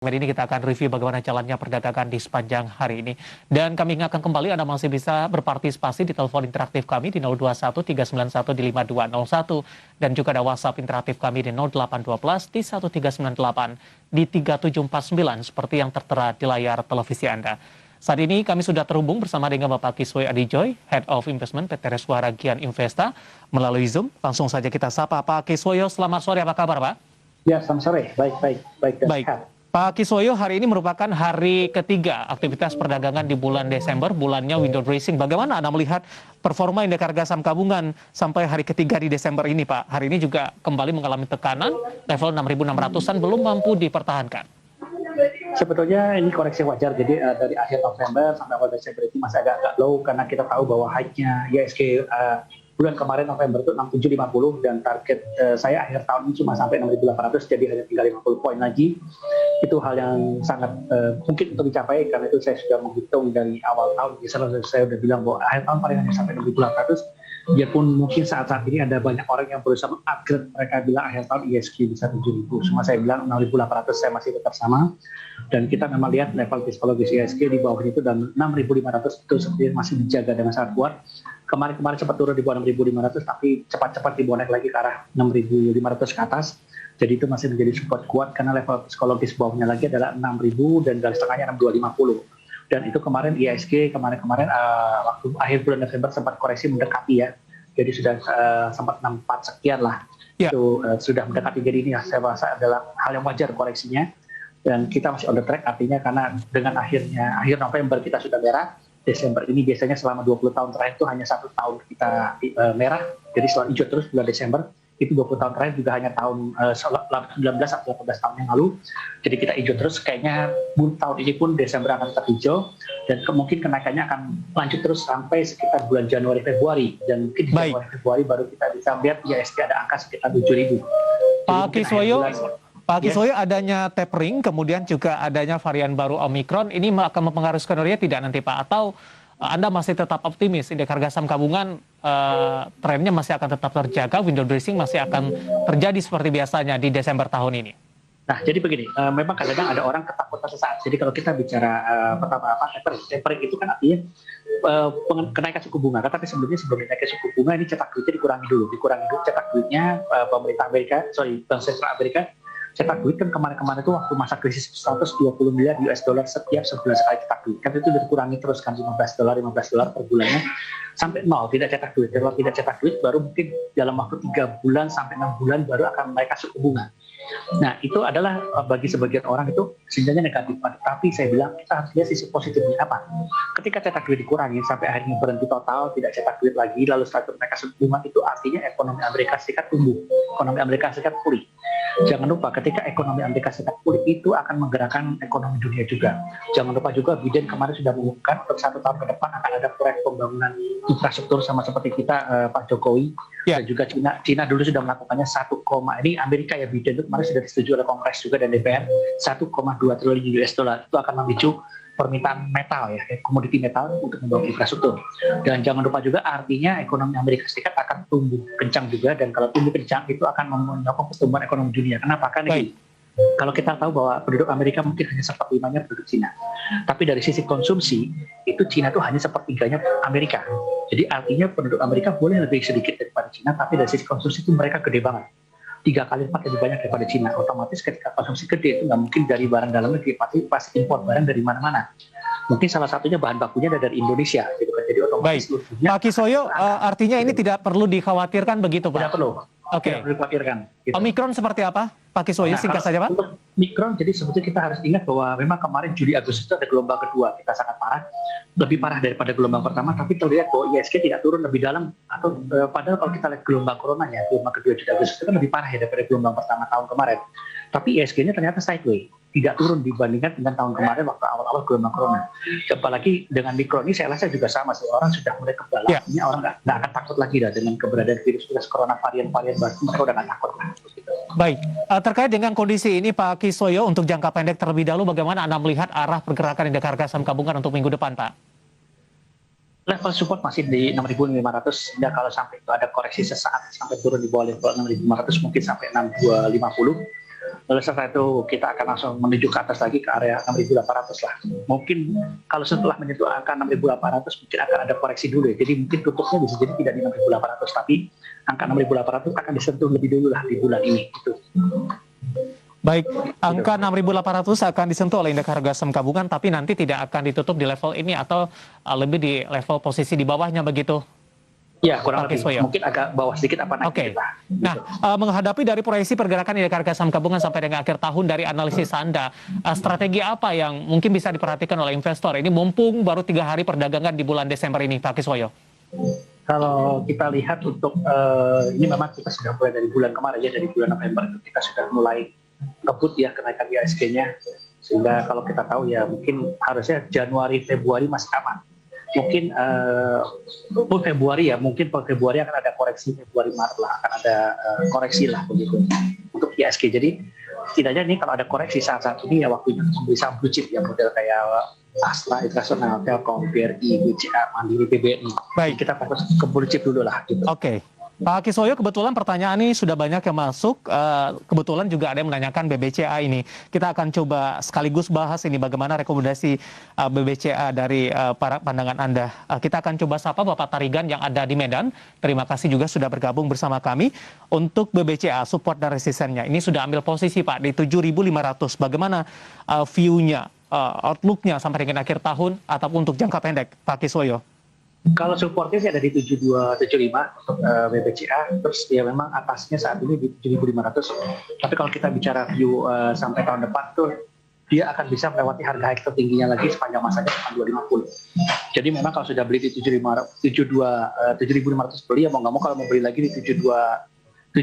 Hari ini kita akan review bagaimana jalannya perdagangan di sepanjang hari ini. Dan kami ingatkan kembali Anda masih bisa berpartisipasi di telepon interaktif kami di 021 391 di 5201 dan juga ada WhatsApp interaktif kami di 0812 di 1398 di 3749 seperti yang tertera di layar televisi Anda. Saat ini kami sudah terhubung bersama dengan Bapak Kiswoyo Adijoy, Head of Investment PT Reswara Gian Investa melalui Zoom. Langsung saja kita sapa Pak Kiswoyo. Selamat sore, apa kabar Pak? Ya, selamat sore. Baik dan sehat. Pak Kiswoyo, hari ini merupakan hari ketiga aktivitas perdagangan di bulan Desember, bulannya window dressing. Bagaimana Anda melihat performa indeks harga saham gabungan sampai hari ketiga di Desember ini, Pak? Hari ini juga kembali mengalami tekanan, level 6.600-an belum mampu dipertahankan. Sebetulnya ini koreksi wajar, jadi dari akhir November sampai awal Desember itu masih agak low karena kita tahu bahwa high-nya IHSG bulan kemarin November itu 6750 dan target saya akhir tahun ini cuma sampai 6.800, jadi hanya tinggal 50 poin lagi. Itu hal yang sangat mungkin untuk dicapai karena itu saya sudah menghitung dari awal tahun. Misalnya saya sudah bilang bahwa akhir tahun paling hanya sampai 6.800. Biarpun mungkin saat-saat ini ada banyak orang yang berusaha mengupgrade, mereka bilang akhir tahun IHSG bisa 7.000. Cuma saya bilang 6.800 saya masih tetap sama. Dan kita memang lihat level psikologis IHSG di bawah itu dan 6.500 itu sepertinya masih dijaga dengan sangat kuat. Kemarin sempat turun di bawah 6.500 tapi cepat-cepat dibonek lagi ke arah 6.500 ke atas. Jadi itu masih menjadi support kuat karena level psikologis bawahnya lagi adalah 6.000 dan garis tengahnya 6.250. Dan itu kemarin IHSG kemarin waktu akhir bulan Desember sempat koreksi mendekati ya. Jadi sudah sempat 64 sekian lah. Ya. Itu sudah mendekati, jadi ini saya rasa adalah hal yang wajar koreksinya. Dan kita masih on the track, artinya karena dengan akhir November kita sudah merah, Desember ini biasanya selama 20 tahun terakhir itu hanya 1 tahun kita merah, jadi selalu hijau terus bulan Desember. Itu 20 tahun terakhir juga hanya tahun 19 atau 18 tahun yang lalu. Jadi kita hijau terus, kayaknya tahun ini pun Desember akan tetap hijau dan mungkin kenaikannya akan lanjut terus sampai sekitar bulan Januari Februari, dan mungkin di Januari Februari baru kita bisa lihat IHSG ada angka sekitar 7.000. Pak Kiswoyo, adanya tapering, kemudian juga adanya varian baru Omicron, ini akan mempengaruhi skenario tidak nanti Pak? Atau Anda masih tetap optimis, indeks harga saham gabungan trennya masih akan tetap terjaga, window dressing masih akan terjadi seperti biasanya di Desember tahun ini? Nah, jadi begini, memang kadang-kadang ada orang ketakutan sesaat. Jadi kalau kita bicara pertama tapering itu kan artinya kenaikan suku bunga. Tapi sebelum kenaikan suku bunga ini cetak duitnya dikurangi dulu cetak duitnya pemerintah Amerika, Bank Sentral Amerika cetak duit kan kemarin itu waktu masa krisis 120 miliar US dollar setiap sebulan sekali cetak duit. Kan itu dikurangi terus kan $15 per bulannya sampai nol, tidak cetak duit. Kalau tidak cetak duit baru mungkin dalam waktu 3 bulan sampai 6 bulan baru akan menaikkan suku bunga. Nah, itu adalah bagi sebagian orang itu sinyalnya negatif. Tapi saya bilang kita harus lihat sisi positifnya apa. Ketika cetak duit dikurangi sampai akhirnya berhenti total, tidak cetak duit lagi, lalu setelah itu menaikkan suku bunga, itu artinya ekonomi Amerika Serikat tumbuh, ekonomi Amerika Serikat pulih. Jangan lupa ketika ekonomi Amerika Serikat pulih itu akan menggerakkan ekonomi dunia juga. Jangan lupa juga Biden kemarin sudah mengumumkan untuk 1 tahun ke depan akan ada proyek pembangunan infrastruktur sama seperti kita Pak Jokowi. Dan juga Cina dulu sudah melakukannya 1, ini Amerika ya, Biden itu kemarin sudah disetujui oleh Kongres juga dan DPR 1,2 triliun US dollar. Itu akan memicu permintaan metal ya, komoditi metal untuk membangun infrastruktur. Dan jangan lupa juga artinya ekonomi Amerika Serikat akan tumbuh kencang juga, dan kalau tumbuh kencang itu akan mendorong pertumbuhan ekonomi dunia. Kenapa? Karena kalau kita tahu bahwa penduduk Amerika mungkin hanya 1/5-nya penduduk Cina. Tapi dari sisi konsumsi, itu Cina itu hanya 1/3-nya Amerika. Jadi artinya penduduk Amerika boleh lebih sedikit daripada Cina, tapi dari sisi konsumsi itu mereka gede banget. 3 kali lipat lebih banyak daripada Cina. Otomatis ketika konsumsi gede itu nggak mungkin dari barang dalam negeri, pasti impor barang dari mana-mana. Mungkin salah satunya bahan bakunya dari Indonesia. Gitu kan. Jadi otomatis Pak Kiswoyo, artinya ini tidak perlu dikhawatirkan begitu Pak? Tidak perlu. Tidak perlu dikhawatirkan. Gitu. Omicron seperti apa? Pak Kiswoyo, singkat saja Pak. Untuk Omicron, jadi sebetulnya kita harus ingat bahwa memang kemarin Juli Agustus itu ada gelombang kedua, kita sangat parah, lebih parah daripada gelombang pertama, tapi terlihat bahwa IHSG tidak turun lebih dalam, atau padahal kalau kita lihat gelombang coronanya, gelombang kedua Juli Agustus itu kan lebih parah ya daripada gelombang pertama tahun kemarin. Tapi IHSG-nya ternyata sideways, tidak turun dibandingkan dengan tahun kemarin waktu awal-awal gelombang corona. Apalagi dengan Omicron ini saya rasa juga sama sih, orang sudah mulai kebal. Artinya orang nggak akan takut lagi dah dengan keberadaan virus corona varian-varian baru, mereka udah nggak takut lah. Baik, terkait dengan kondisi ini Pak Kiswoyo, untuk jangka pendek terlebih dahulu bagaimana Anda melihat arah pergerakan indeks harga saham gabungan untuk minggu depan Pak? Level support masih di 6.500, sehingga kalau sampai itu ada koreksi sesaat sampai turun di bawah level 6.500 mungkin sampai 6.250. Lalu setelah itu kita akan langsung menuju ke atas lagi ke area 6.800 lah. Mungkin kalau setelah menyentuh angka 6.800 mungkin akan ada koreksi dulu ya. Jadi mungkin tutupnya bisa jadi tidak di 6.800, tapi angka 6.800 akan disentuh lebih dulu lah di bulan ini. Gitu. Baik, angka 6.800 akan disentuh oleh indeks harga saham gabungan, tapi nanti tidak akan ditutup di level ini atau lebih di level posisi di bawahnya begitu? Ya, kurang lebih. Mungkin agak bawah sedikit apa naik Oke. kita. Nah, menghadapi dari proyeksi pergerakan indeks harga saham gabungan sampai dengan akhir tahun dari analisis Anda, strategi apa yang mungkin bisa diperhatikan oleh investor? Ini mumpung baru 3 hari perdagangan di bulan Desember ini, Pak Kiswoyo. Kalau kita lihat untuk ini memang kita sudah mulai dari bulan kemarin ya, dari bulan November itu kita sudah mulai ngebut ya kenaikan IHSG-nya, sehingga kalau kita tahu ya mungkin harusnya Januari Februari masih aman. Mungkin Februari ya, mungkin Februari akan ada koreksi, Februari Maret lah akan ada koreksi lah begitu untuk IHSG. Jadi setidaknya nih kalau ada koreksi saat ini ya waktunya untuk membeli saham blue chip ya, model kayak Astra International, Telkom, BRI, BCA, Mandiri, BBNI. Baik, kita fokus ke blue chip dulu lah gitu. Oke. Pak Kiswoyo, kebetulan pertanyaan ini sudah banyak yang masuk. Kebetulan juga ada yang menanyakan BBCA ini. Kita akan coba sekaligus bahas ini bagaimana rekomendasi BBCA dari para pandangan Anda. Kita akan coba sapa Bapak Tarigan yang ada di Medan. Terima kasih juga sudah bergabung bersama kami. Untuk BBCA, support dan resistennya. Ini sudah ambil posisi Pak di 7.500. Bagaimana view-nya, outlook-nya sampai dengan akhir tahun ataupun untuk jangka pendek, Pak Kiswoyo? Kalau supportnya sih ada di 7275 untuk BBCA, terus ya memang atasnya saat ini di 7.500. Tapi kalau kita bicara view sampai tahun depan tuh dia akan bisa melewati harga high tertingginya lagi sepanjang masanya sampai 250. Jadi memang kalau sudah beli di 7.500 beli ya mau nggak mau, kalau mau beli lagi di 7275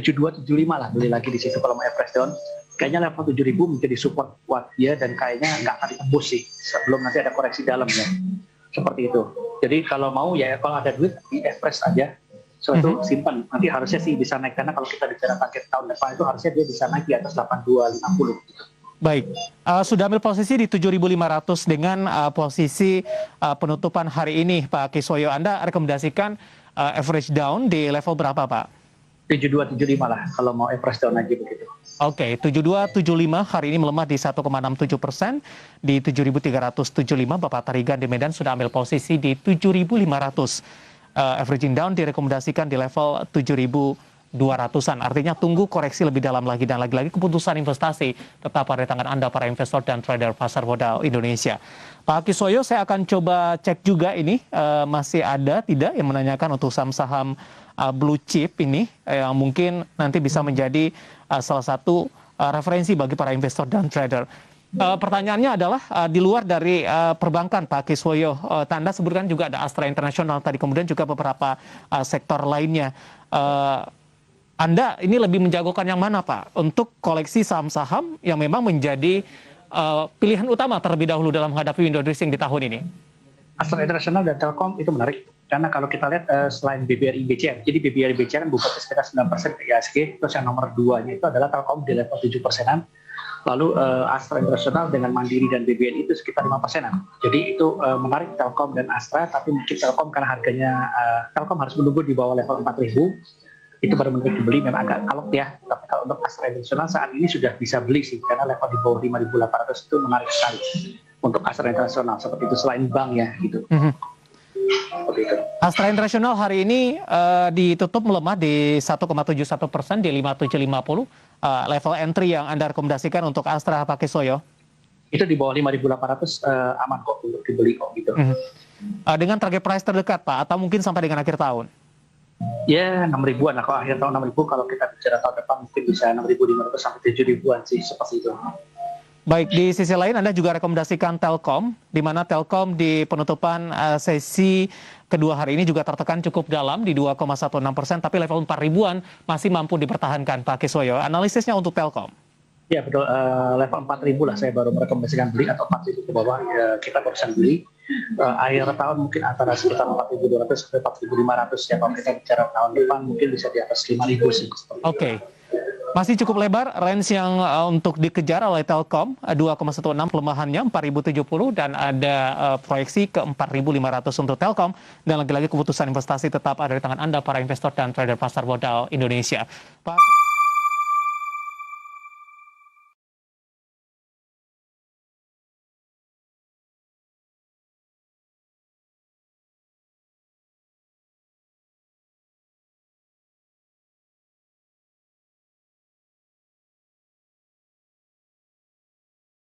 lah beli lagi di situ. Kalau mau average down kayaknya level 7.000 menjadi support kuat dia, dan kayaknya nggak akan ditembus sih sebelum nanti ada koreksi dalamnya. Seperti itu. Jadi kalau mau ya, kalau ada duit di average aja, suatu simpan. Nanti harusnya sih bisa naik, karena kalau kita bicara target tahun depan itu harusnya dia bisa naik di atas 8250 gitu. Baik, sudah ambil posisi di 7.500 dengan posisi penutupan hari ini, Pak Kiswoyo. Anda rekomendasikan average down di level berapa, Pak? 7275 lah kalau mau average down aja begitu. Oke, 7275 hari ini melemah di 1,67%, di 7.375. Bapak Tarigan di Medan sudah ambil posisi di 7.500. Averaging down direkomendasikan di level 7.200-an. Artinya tunggu koreksi lebih dalam lagi, dan lagi-lagi keputusan investasi tetap pada tangan Anda para investor dan trader pasar modal Indonesia. Pak Kiswoyo, saya akan coba cek juga ini masih ada tidak yang menanyakan untuk saham-saham blue chip ini yang mungkin nanti bisa menjadi salah satu referensi bagi para investor dan trader. Pertanyaannya adalah di luar dari perbankan, Pak Kiswoyo, Anda sebutkan juga ada Astra International tadi, kemudian juga beberapa sektor lainnya. Anda ini lebih menjagokan yang mana, Pak, untuk koleksi saham-saham yang memang menjadi pilihan utama terlebih dahulu dalam menghadapi window dressing di tahun ini? Astra International dan Telkom itu menarik. Karena kalau kita lihat selain BBRI BCA, jadi BBRI BCA kan buka sekitar 9% ke IHSG, terus yang nomor 2-nya itu adalah Telkom di level 7%-an, lalu Astra International dengan Mandiri dan BBRI itu sekitar 5%-an. Jadi itu menarik Telkom dan Astra, tapi mungkin Telkom karena harganya, Telkom harus menunggu di bawah level 4.000, itu baru menarik dibeli, memang agak alok ya. Tapi kalau untuk Astra International saat ini sudah bisa beli sih, karena level di bawah 5.800 itu menarik sekali untuk Astra International, seperti itu, selain bank ya gitu. Astra International hari ini ditutup melemah di 1,71%, di 5750. Level entry yang Anda rekomendasikan untuk Astra, Pak Kiswoyo? Itu di bawah 5.800 aman kok untuk dibeli kok gitu. Dengan target price terdekat, Pak, atau mungkin sampai dengan akhir tahun? Ya 6.000-an lah, kalau akhir tahun 6.000, kalau kita bicara tahun depan mungkin bisa 6.500 sampai 7.000-an sih, seperti itu. Baik, di sisi lain Anda juga rekomendasikan Telkom, di mana Telkom di penutupan sesi kedua hari ini juga tertekan cukup dalam di 2,16%, tapi level 4.000-an masih mampu dipertahankan, Pak Kiswoyo. Analisisnya untuk Telkom? Ya betul, level 4.000 lah saya baru merekomendasikan beli, atau 4.000 ke bawah ya, kita barusan beli. Akhir tahun mungkin antara sekitar 4.200 sampai 4.500 ya, kalau kita bicara tahun depan mungkin bisa di atas 5.000 sih. Oke. Masih cukup lebar range yang untuk dikejar oleh Telkom, 2,16 pelemahannya 4.070, dan ada proyeksi ke 4.500 untuk Telkom, dan lagi-lagi keputusan investasi tetap ada di tangan Anda para investor dan trader pasar modal Indonesia. Pak